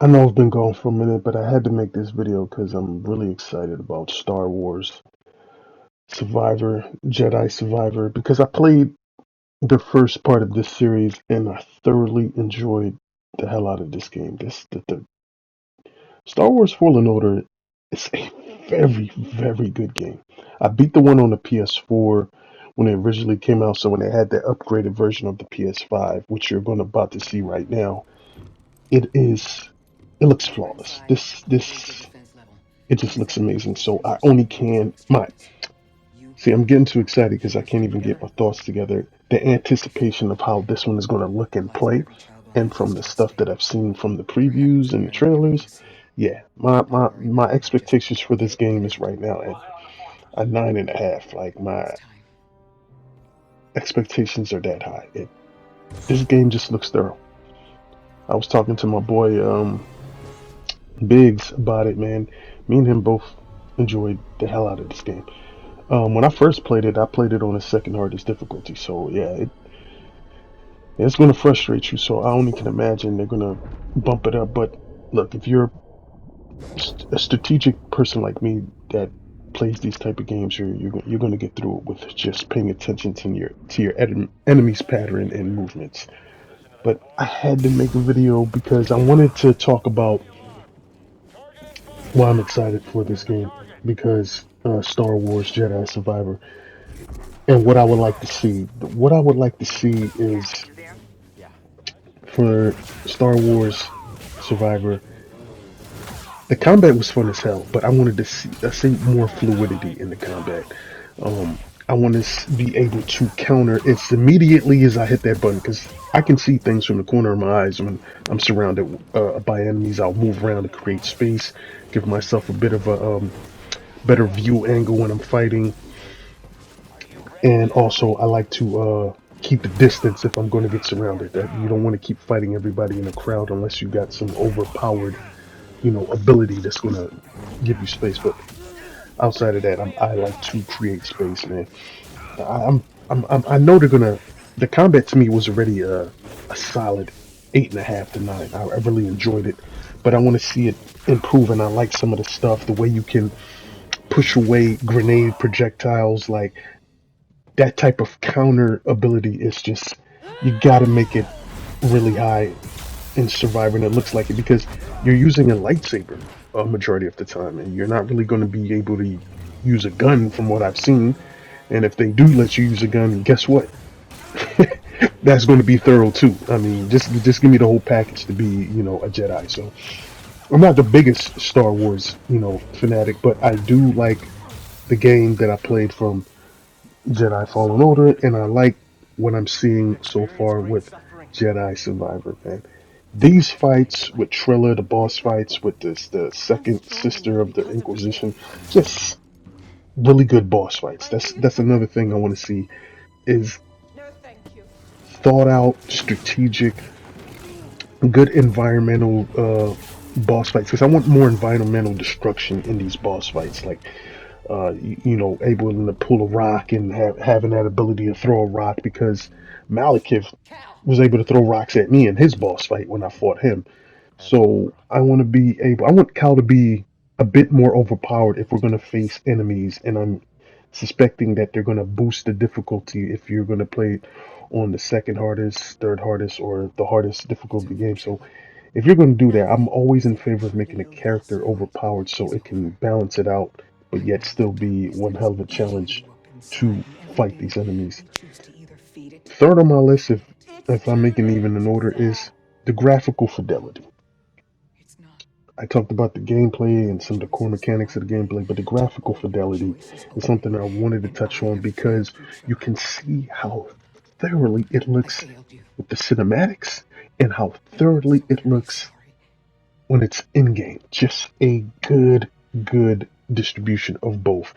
I know I've been gone for a minute, but I had to make this video because I'm really excited about Star Wars Survivor, Jedi Survivor, because I played the first part of this series and I thoroughly enjoyed the hell out of this game. The Star Wars Fallen Order is a very, very good game. I beat the one on the PS4 when it originally came out, so when they had the upgraded version of the PS5, which you're going to about to see right now, it is it looks flawless. This it just looks amazing. So I only can my see. I'm getting too excited because I can't even get my thoughts together. The anticipation of how this one is going to look and play, and from the stuff that I've seen from the previews and the trailers, yeah, my expectations for this game is right now at a 9.5. Like my expectations are that high. This game just looks thorough. I was talking to my boy Biggs about it, man. Me and him both enjoyed the hell out of this game. When I first played it, I played it on the second hardest difficulty. So yeah, it's going to frustrate you. So I only can imagine they're going to bump it up. But look, if you're a strategic person like me that plays these type of games, you're going to get through it with just paying attention to your enemy's pattern and movements. But I had to make a video because I wanted to talk about why I'm excited for this game because Star Wars Jedi Survivor and what I would like to see. What I would like to see is for Star Wars Survivor, the combat was fun as hell, but I wanted to see more fluidity in the combat. Um, I want to be able to counter as immediately as I hit that button because I can see things from the corner of my eyes when I'm surrounded by enemies. I'll move around to create space, give myself a bit of a better view angle when I'm fighting, and also I like to keep the distance if I'm going to get surrounded. That you don't want to keep fighting everybody in a crowd unless you got some overpowered, ability that's going to give you space. But outside of that, I like to create space, man. I, I know they're gonna. The combat to me was already a solid 8.5 to 9. I really enjoyed it, but I want to see it improve, and I like some of the stuff, the way you can push away grenade projectiles, like that type of counter ability is just you got to make it really high in Survivor, and it looks like it because you're using a lightsaber a majority of the time, and you're not really going to be able to use a gun from what I've seen. And if they do let you use a gun, guess what? That's going to be thorough too. I mean, just give me the whole package to be, a Jedi. So I'm not the biggest Star Wars, fanatic, but I do like the game that I played from Jedi Fallen Order, and I like what I'm seeing so far with Jedi Survivor, man. These fights with Trilla, the boss fights with the second sister of the Inquisition, just really good boss fights. That's another thing I want to see is thought out, strategic, good environmental boss fights. Because I want more environmental destruction in these boss fights, like able to pull a rock and having that ability to throw a rock. Because Malekith was able to throw rocks at me in his boss fight when I fought him. So I want to be able. I want Cal to be a bit more overpowered if we're going to face enemies, and I'm suspecting that they're going to boost the difficulty if you're going to play on the second hardest, third hardest, or the hardest difficulty game. So if you're going to do that, I'm always in favor of making a character overpowered so it can balance it out, but yet still be one hell of a challenge to fight these enemies. Third on my list, if I'm making even an order, is the graphical fidelity. I talked about the gameplay and some of the core mechanics of the gameplay, but the graphical fidelity is something I wanted to touch on because you can see how thoroughly it looks with the cinematics and how thoroughly it looks when it's in game. Just a good distribution of both.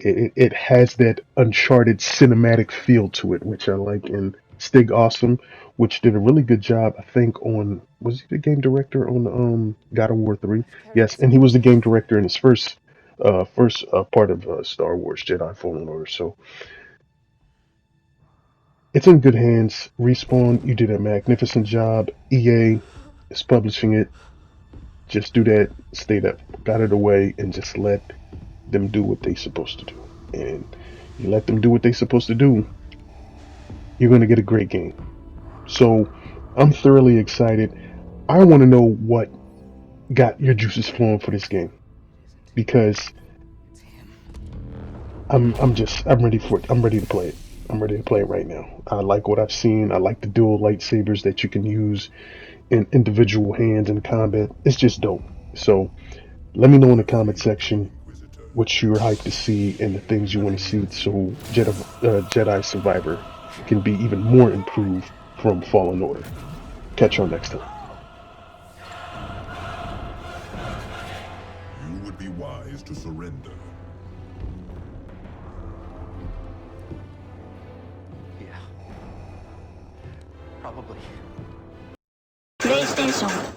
It has that Uncharted cinematic feel to it, which I like. And Stig Awesome, which did a really good job, I think, on was he the game director on God of War 3? Yes, and he was the game director in his first part of Star Wars Jedi Fallen Order. So it's in good hands. Respawn, you did a magnificent job. EA is publishing it. Just do that, stay that out of the way, and just let them do what they're supposed to do. And you let them do what they're supposed to do, you're going to get a great game. So I'm thoroughly excited. I want to know what got your juices flowing for this game because I'm ready for it. I'm ready to play it. I'm ready to play it right now. I like what I've seen. I like the dual lightsabers that you can use in individual hands in combat. It's just dope. So let me know in the comment section what you're hyped to see and the things you want to see so Jedi Survivor can be even more improved from Fallen Order. Catch y'all next time. You would be wise to surrender. Yeah. Probably. PlayStation